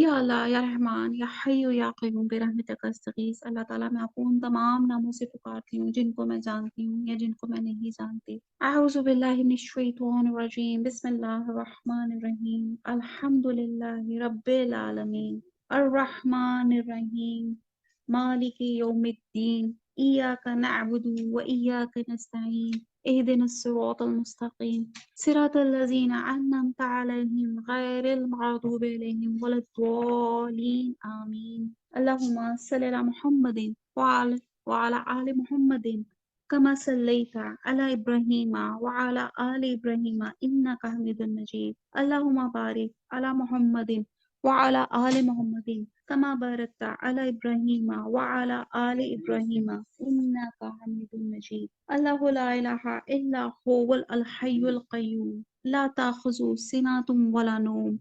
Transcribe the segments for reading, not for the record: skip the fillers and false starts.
یا اللہ یا رحمان یا حی یا قیوم برحمتک استغیث۔ اللہ تعالیٰ میں آپ کو ان تمام ناموں سے پکارتی ہوں جن کو میں جانتی ہوں یا جن کو میں نہیں جانتی۔ اعوذ باللہ من الشیطان الرجیم، بسم اللہ الرحمن الرحیم، الحمد للہ رب العالمین، الرحمن الرحیم، مالک یوم الدین، ایاک نعبد و ایاک نستعین، اہدنا الصراط المستقیم، صراط الذین انعمت علیہم غیر المغضوب علیہم ولا الضالین آمین۔ اللہم صلی علی محمد وعلی آل محمد کما صلیت علی ابراہیم وعلی آل ابراہیم انک حمید مجید۔ اللہم بارک علی محمد وعلی آل محمد کما بارکت علی ابراہیم وعلی آل ابراہیم انک حمید مجید۔ اللہ لا الہ الا هو الحی القیوم لا تأخذہ سنۃ ولا نوم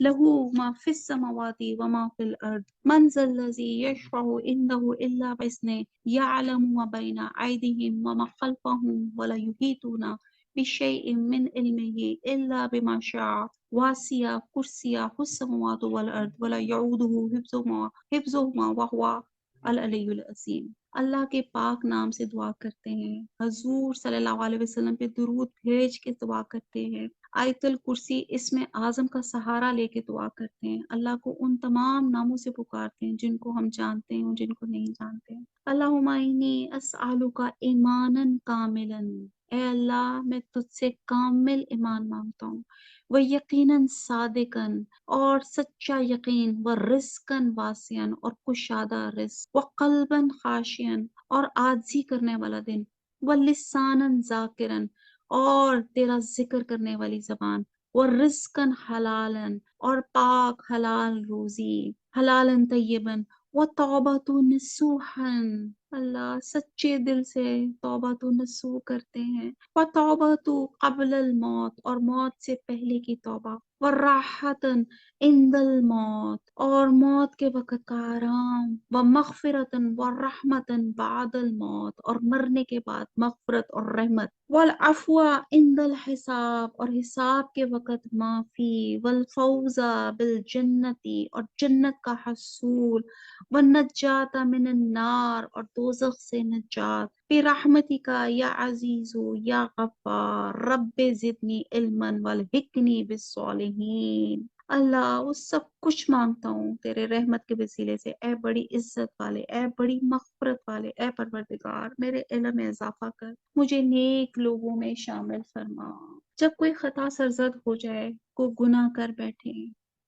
لہ ما فی السماوات وما فی الارض من ذا الذی یشفع عنده الا باذنہ یعلم ما بین ایدیہم وما خلفہم ولا یحیطون بشیء من علمہ الا بما شاء وسع کرسیہ السماوات والارض ولا یعودہ حفظہما وہو العلی العظیم۔ اللہ کے پاک نام سے دعا کرتے ہیں، حضور صلی اللہ علیہ وسلم پہ درود بھیج کے دعا کرتے ہیں، آیت الکرسی اسم اعظم کا سہارا لے کے دعا کرتے ہیں، اللہ کو ان تمام ناموں سے پکارتے ہیں جن کو ہم جانتے ہیں جن کو نہیں جانتے ہیں۔ اللہم انی اسألک ایمانا کاملا، اے اللہ میں تجھ سے کامل ایمان مانگتا ہوں، وہ یقیناً صادقاً اور سچا یقین، و رزقاً واسعاً اور کشادہ رزق، و قلباً خاشعاً اور عاجزی کرنے والا دن، و لساناً ذاکراً اور تیرا ذکر کرنے والی زبان، و رزقاً حلالاً اور پاک حلال روزی، حلالاً طیباً، و توبۃ نصوحاً، اللہ سچے دل سے توبۃ نصوح کرتے ہیں، و توبۃ قبل الموت اور موت سے پہلے کی توبہ، و راحتاً عند الموت اور موت کے وقت کا آرام، و مغفرتاً و رحمتاً بعد الموت اور مرنے کے بعد مغفرت اور رحمت، والعفو عند الحساب اور حساب کے وقت معافی، والفوز بالجنتی اور جنت کا حصول، والنجات من النار اور دوزخ سے نجات، برحمتک یا عزیز یا غفار رب زدنی علما والحقنی بالصالحین۔ اللہ وہ سب کچھ مانگتا ہوں تیرے رحمت کے وسیلے سے، اے بڑی عزت والے، اے بڑی مغفرت والے، اے پروردگار میرے علم میں اضافہ کر، مجھے نیک لوگوں میں شامل فرما۔ جب کوئی خطا سرزد ہو جائے، کوئی گناہ کر بیٹھے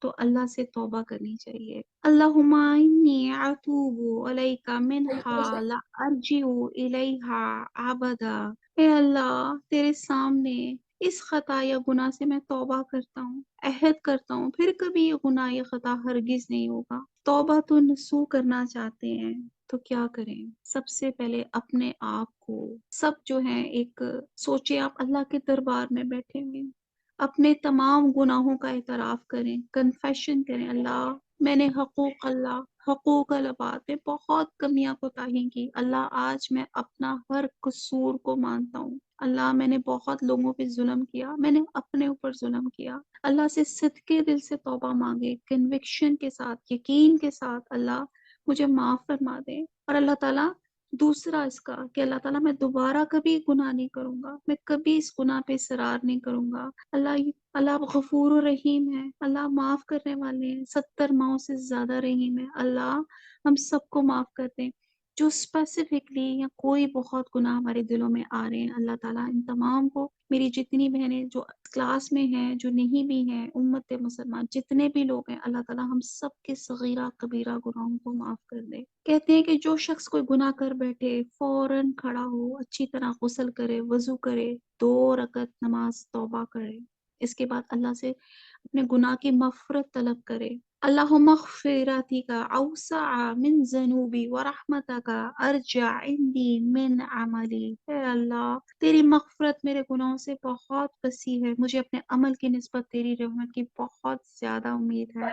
تو اللہ سے توبہ کرنی چاہیے۔ اللہم انی اتوب الیک منہا لا ارجع الیہا ابدا، اے اللہ تیرے سامنے اس خطا یا گناہ سے میں توبہ کرتا ہوں، عہد کرتا ہوں پھر کبھی یہ گناہ یا خطا ہرگز نہیں ہوگا۔ توبہ تو نسو کرنا چاہتے ہیں تو کیا کریں؟ سب سے پہلے اپنے آپ کو، سب جو ہیں ایک سوچے آپ اللہ کے دربار میں بیٹھے ہوئے ہیں، اپنے تمام گناہوں کا اعتراف کریں، کنفیشن کریں، اللہ میں نے حقوق العباد میں بہت کمیاں کوتاہی کی، اللہ آج میں اپنا ہر قصور کو مانتا ہوں، اللہ میں نے بہت لوگوں پہ ظلم کیا، میں نے اپنے اوپر ظلم کیا، اللہ سے صدقے دل سے توبہ مانگے، کنوکشن کے ساتھ، یقین کے ساتھ، اللہ مجھے معاف فرما دے۔ اور اللہ تعالیٰ دوسرا اس کا کہ اللہ تعالیٰ میں دوبارہ کبھی گناہ نہیں کروں گا، میں کبھی اس گناہ پہ اصرار نہیں کروں گا۔ اللہ غفور و رحیم ہے، اللہ معاف کرنے والے ہیں، 70 ماؤں سے زیادہ رحیم ہے، اللہ ہم سب کو معاف کر دیں جو اسپیسیفکلی یا کوئی بہت گناہ ہمارے دلوں میں آ رہے ہیں۔ اللہ تعالیٰ ان تمام کو، میری جتنی بہنیں جو کلاس میں ہیں جو نہیں بھی ہیں، امت مسلمان جتنے بھی لوگ ہیں، اللہ تعالیٰ ہم سب کے صغیرہ کبیرہ گناہوں کو معاف کر دے۔ کہتے ہیں کہ جو شخص کوئی گناہ کر بیٹھے فوراً کھڑا ہو، اچھی طرح غسل کرے، وضو کرے، 2 رکعت نماز توبہ کرے، اس کے بعد اللہ سے اپنے گناہ کی مغفرت طلب کرے۔ اللہم مغفرتک اوسع من ذنوبی ورحمتک ارجع عندی من عملی، اے اللہ تیری مغفرت میرے گناہوں سے بہت وسیع ہے، مجھے اپنے عمل کی نسبت تیری رحمت کی بہت زیادہ امید ہے۔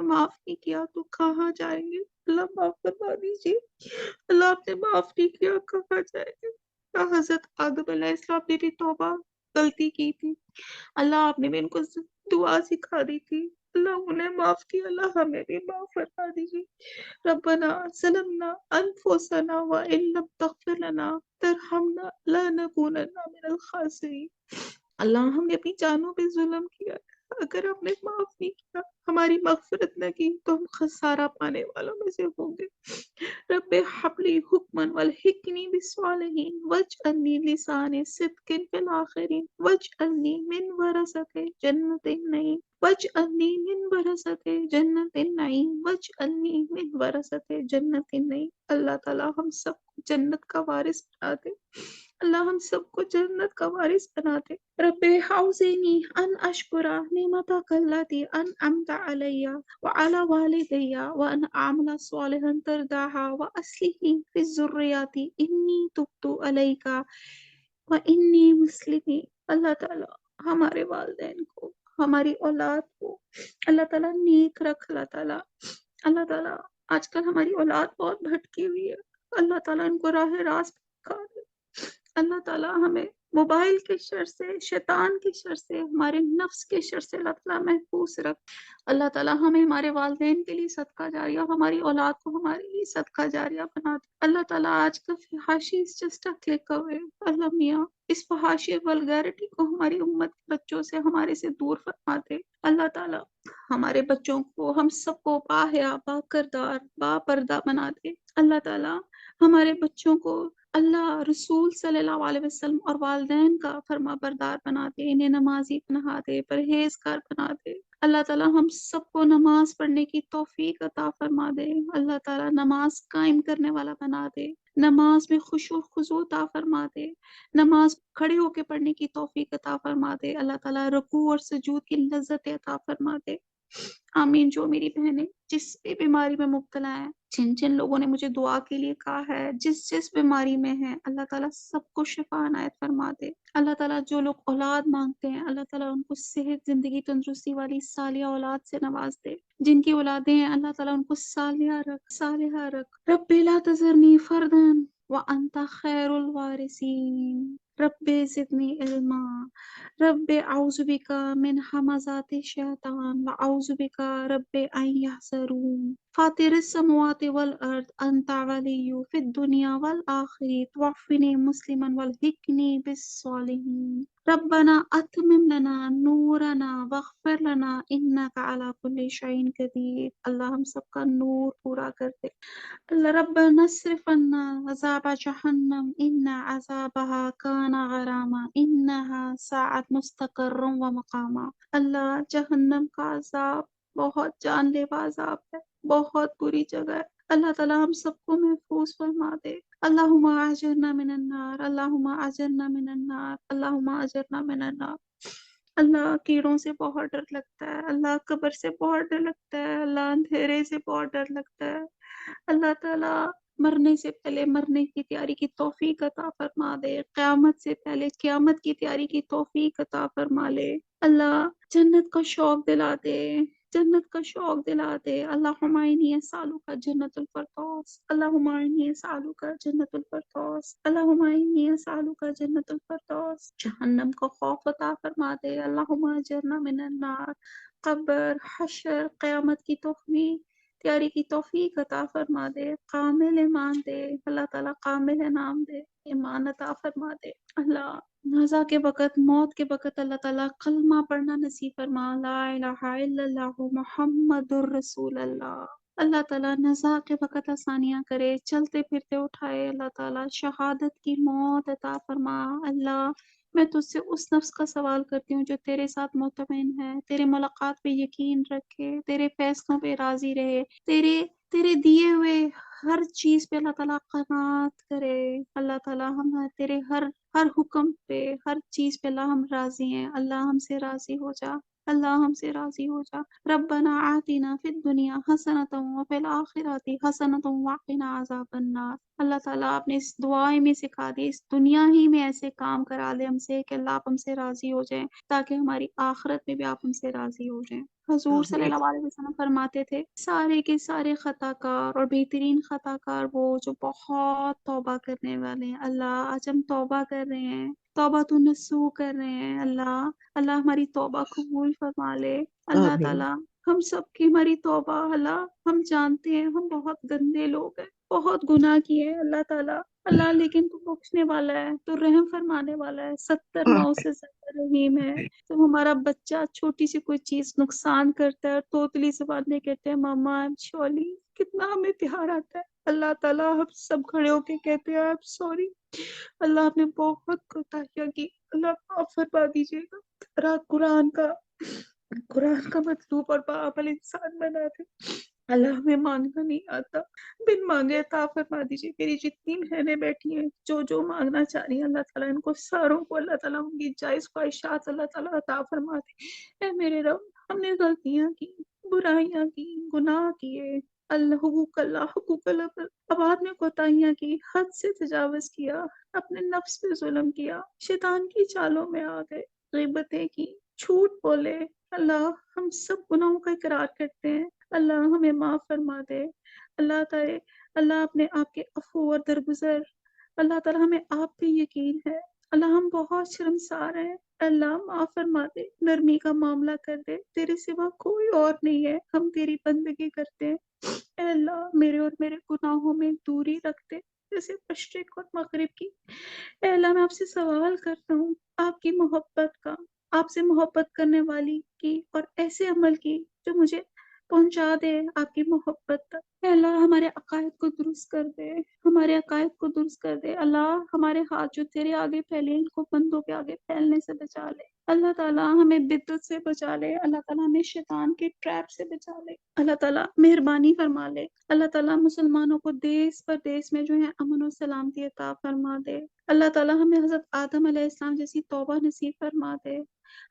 معاف نہیں کیا تو کہاں جائیں گے؟ اللہ معاف فرما دیجیے۔ اللہ آپ نے معاف نہیں کیا کہاں جائیں گے؟ حضرت آدم علیہ السلام نے بھی توبہ غلطی کی تھی، اللہ آپ نے بھی ان کو دعا سکھا دی تھی، اللہ انہیں معاف کیا، اللہ ہمیں بھی معاف فرما دیجیے۔ ربنا ظلمنا انفسنا وان لم تغفر لنا ترحمنا لنکونن من الخاسرین۔ اللہ ہم نے اپنی جانوں پہ ظلم کیا، اگر ہم نے معاف نہیں کیا، ہماری مغفرت نہ کی تو ہم خسارہ پانے والوں میں سے ہوں گے۔ رب حبلی حکمن والحکنی بالصالحین واجعلنی لسان صدق فی الآخرین واجعلنی من ورثۃ جنت النعیم واجعلنی من ورثۃ جنت النعیم واجعلنی من ورثۃ جنت النعیم۔ اللہ تعالی ہم سب کو جنت کا وارث بنا دے، اللہ ہم سب کو جنت کا وارث بنا دے۔ رب حوزنی ان اشکر نعمتک التی انعمت علی وعلى والدي وأن أعمل صالحا ترضاها وأصلح لي في ذريتي إني تبت عليك وإني مسلم۔ اللہ تعالیٰ ہمارے والدین کو، ہماری اولاد کو اللہ تعالیٰ نیک رکھ۔ اللہ تعالیٰ، اللہ تعالیٰ آج کل ہماری اولاد بہت بھٹکی ہوئی ہے، اللہ تعالیٰ ان کو راہ راست دکھا دے۔ اللہ تعالیٰ ہمیں موبائل کے شر سے، شیطان کے شر سے، ہمارے نفس کے شر سے اللہ تعالیٰ محفوظ رکھ۔ اللہ تعالیٰ ہمیں ہمارے والدین کے لیے صدقہ جاریہ، ہماری اولاد کو ہمارے لیے صدقہ جاریہ بنا دے۔ اللہ تعالیٰ آج کا فحاشی is just a click away۔ اللہ میاں اس فحاشی ولگیرٹی کو ہماری امت کے بچوں سے، ہمارے سے دور فرما دے۔ اللہ تعالیٰ ہمارے بچوں کو، ہم سب کو باحیا، با کردار، با پردہ بنا دے۔ اللہ تعالیٰ ہمارے بچوں کو اللہ، رسول صلی اللہ علیہ وسلم اور والدین کا فرما بردار بنا دے، انہیں نمازی بنا دے، پرہیزگار بنا دے۔ اللہ تعالیٰ ہم سب کو نماز پڑھنے کی توفیق عطا فرما دے، اللہ تعالیٰ نماز قائم کرنے والا بنا دے، نماز میں خشوع و خضوع عطا فرما دے، نماز کھڑے ہو کے پڑھنے کی توفیق عطا فرما دے، اللہ تعالیٰ رکوع اور سجود کی لذت عطا فرما دے۔ آمین۔ جو میری بہنیں جس بھی بیماری میں مبتلا ہیں، جن جن لوگوں نے مجھے دعا کے لیے کہا ہے، جس جس بیماری میں ہیں، اللہ تعالیٰ سب کو شفا عنایت فرما دے۔ اللہ تعالیٰ جو لوگ اولاد مانگتے ہیں، اللہ تعالیٰ ان کو صحت، زندگی، تندرستی والی صالحہ اولاد سے نواز دے۔ جن کی اولادیں ہیں اللہ تعالیٰ ان کو صالحہ رکھ، صالحہ رکھ۔ رب لا تذرنی فردن وانت خیر الوارثین۔ رب زدنی علما۔ رب اعوذ بک من همزات الشیطان واعوذ بک رب ان یحضرون۔ فاطر السماوات والارض انت ولی فی الدنیا والآخرہ توفنی مسلما والحقنی بالصالحین۔ ربنا اتمم لنا نورنا واغفر لنا انک علی کل شیء قدیر۔ اللہ ہم سب کا نور پورا کر دے۔ اللہ ربنا اصرف عنا عذاب جہنم ان عذابها کان غراما انها ساعت مستقرا ومقاما۔ اللہ جہنم کا عذاب بہت جان لیوا عذاب ہے، بہت بری جگہ ہے، اللہ تعالیٰ ہم سب کو محفوظ فرما دے۔ اللہم اجرنا من النار، اللہم اجرنا من النار، اللہم اجرنا من النار۔ اللہ کیڑوں سے بہت ڈر لگتا ہے، اللہ قبر سے بہت ڈر لگتا ہے، اللہ اندھیرے سے بہت ڈر لگتا ہے۔ اللہ تعالیٰ مرنے سے پہلے مرنے کی تیاری کی توفیق عطا فرما دے، قیامت سے پہلے قیامت کی تیاری کی توفیق عطا فرما لے۔ اللہ جنت کا شوق دلا دے، جنت کا شوق دلا دے۔ اللہم انی اسالک جنت الفردوس، اللہم انی اسالک جنت الفردوس، اللہم انی اسالک جنت الفردوس۔ جہنم کا خوف عطا فرما دے، اللہم اجرنا من النار۔ قبر، حشر، قیامت کی توفیق تیاری کی توفیق عطا فرما دے، کامل ایمان دے، اللہ تعالیٰ کامل انعام دے، ایمان عطا فرما دے۔ اللہ نزا کے وقت، موت کے وقت اللہ تعالیٰ کلمہ پڑھنا نصیب فرما، لا الہ الا اللہ محمد الرسول اللہ۔ اللہ تعالیٰ نزا کے وقت آسانیاں کرے، چلتے پھرتے اٹھائے، اللہ تعالیٰ شہادت کی موت عطا فرما۔ اللہ میں تجھ سے اس نفس کا سوال کرتی ہوں جو تیرے ساتھ مطمئن ہے، تیرے ملاقات پہ یقین رکھے، تیرے فیصلوں پہ راضی رہے، تیرے دیے ہوئے ہر چیز پہ اللہ تعالیٰ قناعت کرے۔ اللہ تعالیٰ ہم تیرے ہر حکم پہ، ہر چیز پہ اللہ ہم راضی ہیں، اللہ ہم سے راضی ہو جا، اللہ ہم سے راضی ہو جا۔ ربنا آتنا فی الدنیا حسنۃ وفی الآخرۃ حسنۃ وقنا عذاب النار۔ اللہ تعالیٰ آپ نے اس دعائیں میں سکھا دی، اس دنیا ہی میں ایسے کام کرا دے ہم سے کہ اللہ آپ ہم سے راضی ہو جائیں، تاکہ ہماری آخرت میں بھی آپ ہم سے راضی ہو جائیں۔ حضور صلی آمین۔ اللہ علیہ وسلم فرماتے تھے سارے کے سارے خطا کار اور بہترین خطا کار وہ جو بہت توبہ کرنے والے ہیں۔ اللہ آج ہم توبہ کر رہے ہیں، توبہ تو نسو کر رہے ہیں۔ اللہ اللہ ہماری توبہ قبول فرما لے۔ اللہ آمین۔ تعالیٰ ہم سب کی ہماری توبہ، اللہ ہم جانتے ہیں ہم بہت گندے لوگ ہیں، بہت گناہ کیے ہیں اللہ تعالیٰ۔ اللہ لیکن تو بخشنے والا ہے، تو رحم فرمانے والا ہے، 70 آمین۔ سے زیادہ رحیم ہے۔ جب ہمارا بچہ چھوٹی سی کوئی چیز نقصان کرتا ہے اور توتلی سے بات نہیں کہتے ہیں ماما آئی ایم سوری، کتنا ہمیں پیار آتا ہے۔ اللہ تعالیٰ ہم سب کھڑے ہو کے کہتے ہیں آئی ایم سوری، اللہ آپ نے بہت کوتاہیاں کی، اللہ معاف فرما دیجیے گا۔ قرآن کا مطلوب اور باعمل انسان بنا دے۔ اللہ ہمیں مانگنا نہیں آتا، بن مانگے عطا فرما دیجیے۔ میری جتنی بہنیں بیٹھی ہیں جو جو مانگنا چاہ رہی ہیں، اللہ تعالیٰ ان کو ساروں کو اللہ تعالیٰ ان کی جائز خواہشات اللہ تعالیٰ عطا فرما دے۔ اے میرے رب، ہم نے غلطیاں کی، برائیاں کی، گناہ کیے، حقوق اللہ پر آباد میں کوتاہیاں کی، حد سے تجاوز کیا، اپنے نفس پہ ظلم کیا، شیطان کی چالوں میں آ گئے، غیبتیں کی، جھوٹ بولے۔ اللہ ہم سب گناہوں کا اقرار کرتے ہیں، اللہ ہمیں معاف فرما دے۔ اللہ تعالی اللہ اپنے آپ کے عفو اور درگزر، اللہ تعالی ہمیں آپ پہ یقین ہے، اللہ ہم بہت شرمسار ہیں، اللہ معاف فرما دے، نرمی کا معاملہ کر دے، تیرے سوا کوئی اور نہیں ہے، ہم تیری بندگی کرتے ہیں۔ اے اللہ میرے اور میرے گناہوں میں دوری رکھ دے جیسے مشرق اور مغرب کی۔ اے اللہ میں آپ سے سوال کرتا ہوں آپ کی محبت کا، آپ سے محبت کرنے والی کی، اور ایسے عمل کی جو مجھے پہنچا دے آپ کی محبت تک۔ اے اللہ ہمارے عقائد کو درست کر دے، ہمارے عقائد کو درست کر دے۔ اللہ ہمارے ہاتھ جو تیرے آگے پھیلے ان کو بندوں کے آگے پھیلنے سے بچا لے۔ اللہ تعالیٰ ہمیں بدعت سے بچا لے، اللہ تعالیٰ ہمیں شیطان کے ٹریپ سے بچا لے، اللہ تعالیٰ مہربانی فرما لے۔ اللہ تعالیٰ مسلمانوں کو دیس پر دیس میں جو ہے امن و سلامتی عطا فرما دے۔ اللہ تعالیٰ ہمیں حضرت آدم علیہ السلام جیسی توبہ نصیب فرما دے،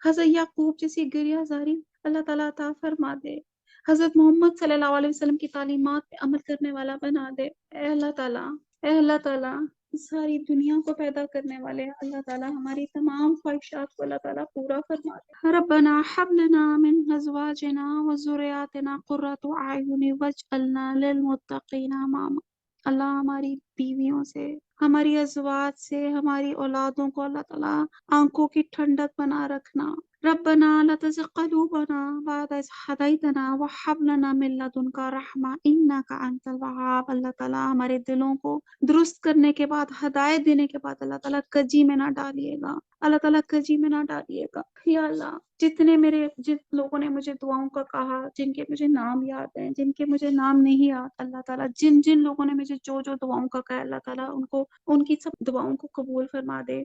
حضرت یعقوب جیسی گریہ زاری اللہ تعالیٰ عطا فرما دے، حضرت محمد صلی اللہ علیہ وسلم کی تعلیمات پہ عمل کرنے والا بنا دے۔ اے اللہ تعالیٰ، اے اللہ تعالیٰ ساری دنیا کو پیدا کرنے والے اللہ تعالیٰ ہماری تمام خواہشات کو اللہ تعالیٰ پورا فرما دے۔ ربنا حب لنا من ازواجنا وذریاتنا قرۃ اعین واجعلنا للمتقین اماما۔ اللہ ہماری بیویوں سے، ہماری ازواج سے، ہماری اولادوں کو اللہ تعالیٰ آنکھوں کی ٹھنڈک بنا رکھنا۔ ربنا لا تزغ قلوبنا بعد إذ هديتنا وهب لنا من لدنك رحمة إنك أنت الوهاب۔ اللہ تعالیٰ ہمارے دلوں کو درست کرنے کے بعد، ہدایت دینے کے بعد اللہ تعالیٰ کجی میں نہ ڈالیے گا، اللہ تعالیٰ کجی میں نہ ڈالیے گا۔ یا اللہ جتنے جن لوگوں نے مجھے دعاؤں کا کہا، جن کے مجھے نام یاد ہیں، جن کے مجھے نام نہیں یاد، اللہ تعالیٰ جن لوگوں نے مجھے جو دعاؤں کا کہا، اللہ تعالیٰ ان کی سب دعاؤں کو قبول فرما دے۔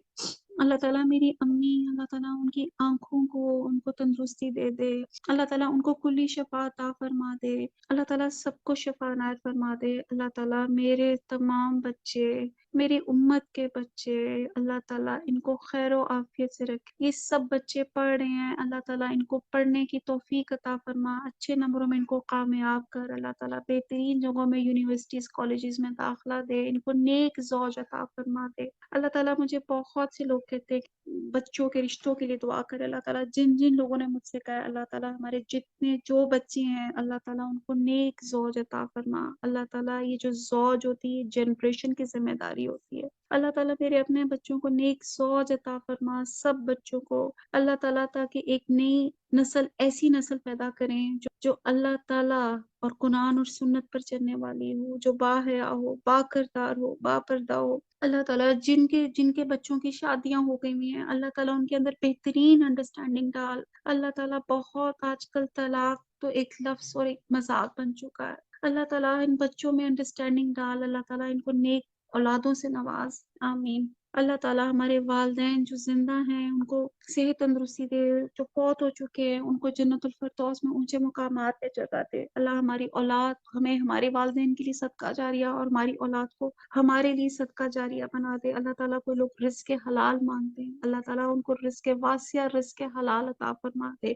اللہ تعالیٰ میری امی، اللہ تعالیٰ ان کی آنکھوں کو، ان کو تندرستی دے دے، اللہ تعالیٰ ان کو کلی شفا عطا فرما دے، اللہ تعالیٰ سب کو شفا عنایت فرما دے۔ اللہ تعالیٰ میرے تمام بچے، میری امت کے بچے، اللہ تعالیٰ ان کو خیر و عافیت سے رکھے۔ یہ سب بچے پڑھ رہے ہیں، اللہ تعالیٰ ان کو پڑھنے کی توفیق عطا فرما، اچھے نمبروں میں ان کو کامیاب کر، اللہ تعالیٰ بہترین جگہوں میں یونیورسٹیز کالجز میں داخلہ دے، ان کو نیک زوج عطا فرما دے۔ اللہ تعالیٰ مجھے بہت سے لوگ کہتے ہیں کہ بچوں کے رشتوں کے لیے دعا کرے، اللہ تعالیٰ جن لوگوں نے مجھ سے کہا ہے، اللہ تعالیٰ ہمارے جتنے جو بچے ہیں اللہ تعالیٰ ان کو نیک زوج عطا فرما۔ اللہ تعالیٰ یہ جو زوج ہوتی ہے جنریشن کی ذمہ داری ہوتی ہے، اللہ تعالیٰ میرے اپنے بچوں کو نیک زوج عطا فرما، سب بچوں کو اللہ تعالیٰ، تاکہ ایک نئی نسل، ایسی نسل پیدا کریں جو اللہ تعالیٰ اور قرآن اور سنت پر چلنے والی ہو، جو باحیا ہو، با کردار ہو، با پردہ ہو۔ اللہ تعالیٰ جن کے بچوں کی شادیاں ہو گئی ہوئی ہیں، اللہ تعالیٰ ان کے اندر بہترین انڈرسٹینڈنگ ڈال۔ اللہ تعالیٰ بہت آج کل طلاق تو ایک لفظ اور ایک مذاق بن چکا ہے، اللہ تعالیٰ ان بچوں میں انڈرسٹینڈنگ ڈال، اللہ تعالیٰ ان کو نیک اولادوں سے نواز، آمین۔ اللہ تعالیٰ ہمارے والدین جو زندہ ہیں ان کو صحت تندرستی دے، جو فوت ہو چکے ہیں ان کو جنت الفردوس میں اونچے مقامات پہ جگہ دے۔ اللہ ہماری اولاد ہمیں ہمارے والدین کے لیے صدقہ جاریہ اور ہماری اولاد کو ہمارے لیے صدقہ جاریہ بنا دے۔ اللہ تعالیٰ کو لوگ رزق حلال مانگتے ہیں، اللہ تعالیٰ ان کو رزق واسع، رزق حلال عطا فرما دے۔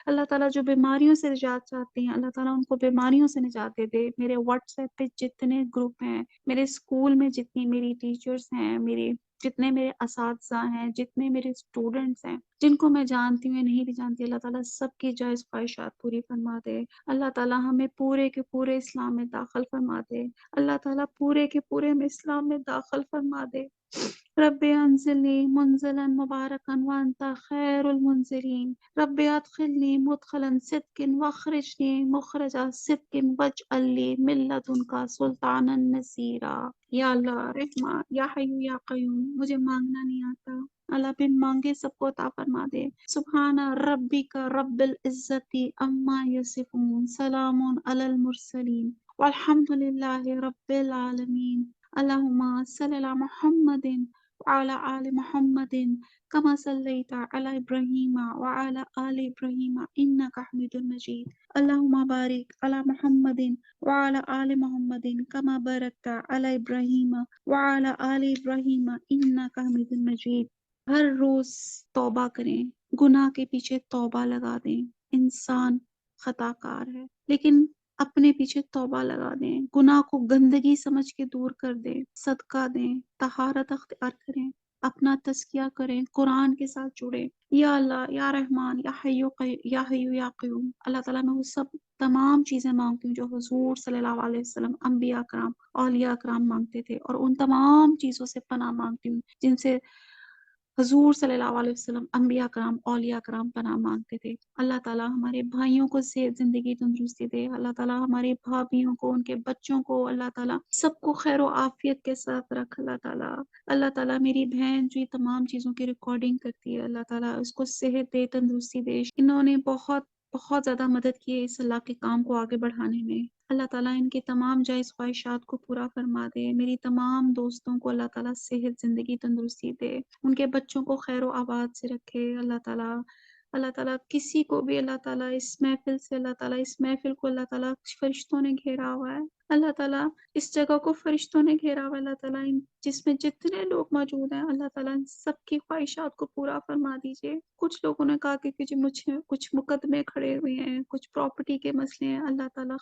اللہ تعالیٰ جو بیماریوں سے نجات چاہتے ہیں، اللہ تعالیٰ ان کو بیماریوں سے نجات دے دے۔ میرے واٹس ایپ پہ جتنے گروپ ہیں، میرے اسکول میں جتنی میری ٹیچرز ہیں، میری جتنے میرے اساتذہ ہیں، جتنے میرے اسٹوڈنٹس ہیں، جن کو میں جانتی ہوں یا نہیں بھی جانتی، اللہ تعالیٰ سب کی جائز خواہشات پوری فرما دے۔ اللہ تعالیٰ ہمیں پورے کے پورے اسلام میں داخل فرما دے۔ اللہ تعالیٰ پورے کے پورے ہمیں اسلام میں داخل فرما دے۔ رب انزلنی منزلا مبارکا وانت خیر المنزلین، رب ادخلنی مدخلا صدق واخرجنی مخرج صدق واجعل لی من لدنک سلطانا نصیرا۔ یا اللہ رحمان، یا حی یا قیوم، مجھے مانگنا نہیں آتا، اللہ بن مانگے سب کو عطا فرما دے۔ سبحان ربک رب العزت عما یصفون، سلام علی المرسلین والحمد للہ رب العالمین۔ اللہم صلی علی محمد وعلى آل محمد كما صليت على إبراهيم وعلى آل إبراهيم إنك حميد مجيد۔ اللهم بارك على محمد وعلى آل محمد كما باركت على إبراهيم وعلى آل إبراهيم إنك حميد مجيد۔ ہر روز توبہ کریں، گناہ کے پیچھے توبہ لگا دیں۔ انسان خطا کار ہے لیکن اپنے پیچھے توبہ لگا دیں، گناہ کو گندگی سمجھ کے دور کر دیں، صدقہ دیں، طہارت اختیار کریں، اپنا تزکیہ کریں، قرآن کے ساتھ جڑیں۔ یا اللہ، یا رحمان، یا حیو یا قیوم، اللہ تعالیٰ میں وہ سب تمام چیزیں مانگتی ہوں جو حضور صلی اللہ علیہ وسلم، انبیاء کرام، اولیاء کرام مانگتے تھے، اور ان تمام چیزوں سے پناہ مانگتی ہوں جن سے حضور صلی اللہ علیہ وسلم، انبیاء کرام، اولیاء کرام پناہ مانگتے تھے۔ اللہ تعالیٰ ہمارے بھائیوں کو صحت، زندگی، تندرستی دے۔ اللہ تعالیٰ ہماری بھابھیوں کو، ان کے بچوں کو، اللہ تعالیٰ سب کو خیر و عافیت کے ساتھ رکھ۔ اللہ تعالیٰ، اللہ تعالیٰ میری بہن جو یہ تمام چیزوں کی ریکارڈنگ کرتی ہے، اللہ تعالیٰ اس کو صحت دے، تندرستی دے۔ انہوں نے بہت زیادہ مدد کی ہے اس اللہ کے کام کو آگے بڑھانے میں۔ اللہ تعالیٰ ان کے تمام جائز خواہشات کو پورا فرما دے۔ میری تمام دوستوں کو اللہ تعالیٰ صحت، زندگی، تندرستی دے، ان کے بچوں کو خیر و آباد سے رکھے۔ اللہ تعالیٰ کسی کو بھی، اللہ تعالیٰ اس محفل سے، اللہ تعالیٰ اس محفل کو اللہ تعالیٰ فرشتوں نے گھیرا ہوا ہے۔ اللہ تعالیٰ اس جگہ کو فرشتوں نے گھیرا ہوا ہے۔ اللہ تعالیٰ جس میں جتنے لوگ موجود ہیں، اللہ تعالیٰ ان سب کی خواہشات کو پورا فرما دیجیے۔ کچھ لوگوں نے کہا کہ جی مجھے کچھ مقدمے کھڑے ہوئے ہیں، کچھ پراپرٹی کے مسئلے ہیں، اللہ تعالیٰ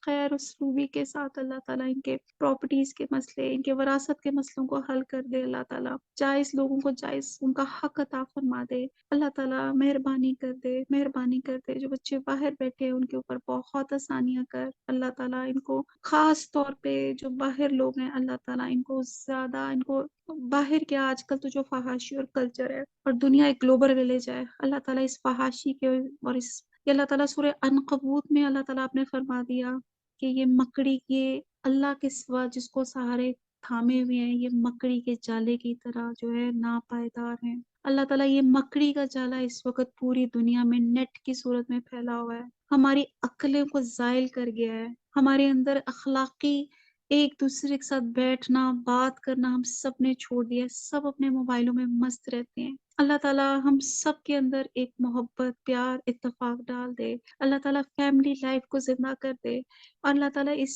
خیر اسلوبی کے ساتھ اللہ تعالیٰ ان کے پراپرٹیز کے مسئلے، ان کے وراثت کے مسئلوں کو حل کر دے۔ اللہ تعالیٰ جائز لوگوں کو جائز ان کا حق عطا فرما دے۔ اللہ تعالیٰ مہربانی کر دے، مہربانی کر دے۔ جو بچے باہر بیٹھے ہیں ان کے اوپر بہت آسانیاں کر۔ اللہ تعالیٰ ان کو خاص طور پہ جو باہر لوگ ہیں، اللہ تعالیٰ ان کو زیادہ، ان کو باہر کیا، آج کل تو جو فحاشی اور کلچر ہے اور دنیا ایک گلوبل ولیج ہے، اللہ تعالیٰ اس فحاشی کے اور اس یہ اللہ تعالیٰ سورہ عنکبوت میں اللہ تعالیٰ آپ نے فرما دیا کہ یہ مکڑی، یہ اللہ کے سوا جس کو سہارے تھامے ہوئے ہیں، یہ مکڑی کے جالے کی طرح جو ہے ناپائیدار ہیں۔ اللہ تعالیٰ یہ مکڑی کا جالا اس وقت پوری دنیا میں نیٹ کی صورت میں پھیلا ہوا ہے، ہماری عقلیں کو زائل کر گیا ہے، ہمارے اندر اخلاقی ایک دوسرے کے ساتھ بیٹھنا، بات کرنا ہم سب نے چھوڑ دیا ہے، سب اپنے موبائلوں میں مست رہتے ہیں۔ اللہ تعالیٰ ہم سب کے اندر ایک محبت، پیار، اتفاق ڈال دے۔ اللہ تعالیٰ فیملی لائف کو زندہ کر دے، اور اللہ تعالیٰ اس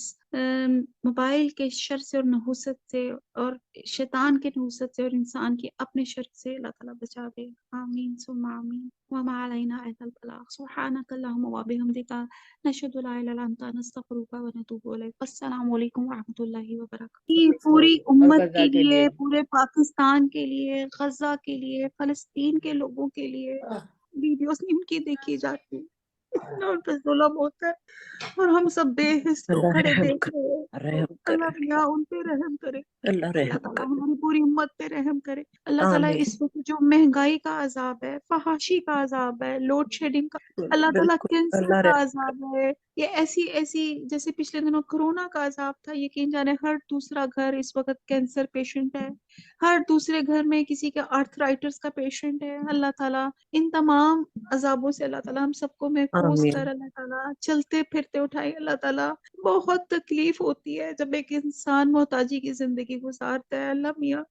موبائل کے شر سے اور نحوست سے اور شیطان کے نحوست سے اور انسان کے اپنے شر سے اللہ تعالیٰ بچا دے۔ آمین ثم آمین۔ وما علینا الا البلاغ۔ سبحانک اللہم وبحمدک، نشہد لا الہ الا انت، نستغفرک ونتوب الیک۔ السلام علیکم ورحمۃ اللہ وبرکاتہ۔ پوری امت غزہ کے کے لیے، لیے پورے پاکستان کے لیے، غزہ کے لیے، فلسطین کے لوگوں کے لیے ویڈیوز ان کی دیکھی جاتی، اتنا ان پہ ظلم ہوتا ہے اور ہم سب بے حس لوگ اللہ کھڑے رحم دیکھ کرے، رہے ہیں۔ رحم اللہ کرے، میاں ان پہ رحم کرے، اللہ اللہ رحم تعالیٰ کرے۔ ہماری پوری امت پہ رحم کرے۔ اللہ تعالیٰ آمین، اس وقت جو مہنگائی کا عذاب ہے، فحاشی کا عذاب ہے، لوڈ شیڈنگ کا، اللہ تعالیٰ بالکل کینسر اللہ کا رحم عذاب ہے، یہ ایسی جیسے پچھلے دنوں کرونا کا عذاب تھا، یقین جانے ہر دوسرا گھر اس وقت کینسر پیشنٹ ہے، ہر دوسرے گھر میں کسی کا آرتھرائٹس کا پیشنٹ ہے۔ اللہ تعالیٰ ان تمام عذابوں سے اللہ تعالیٰ ہم سب کو محفوظ آمین، کر۔ اللہ تعالیٰ چلتے پھرتے اٹھائے۔ اللہ تعالیٰ بہت تکلیف ہوتی ہے جب ایک انسان محتاجی کی زندگی گزارتا ہے۔ اللہ میاں،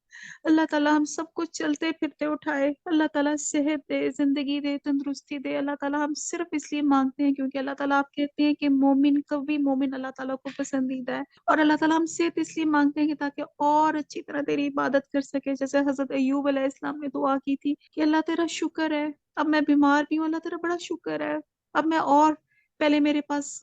اللہ تعالیٰ ہم سب کو چلتے پھرتے اٹھائے۔ اللہ تعالیٰ صحت دے، زندگی دے، تندرستی دے۔ اللہ تعالیٰ ہم صرف اس لیے مانگتے ہیں کیونکہ اللہ تعالیٰ آپ کہتے ہیں کہ مومن قوی مومن اللہ تعالیٰ کو پسندیدہ ہے، اور اللہ تعالیٰ ہم صحت اس لیے مانگتے ہیں کہ تاکہ اور اچھی طرح تیری عبادت کر سکے، جیسے حضرت ایوب علیہ السلام نے دعا کی تھی کہ اللہ تیرا شکر ہے، اب میں بیمار بھی ہوں، اللہ تیرا بڑا شکر ہے، اب میں اور پہلے میرے پاس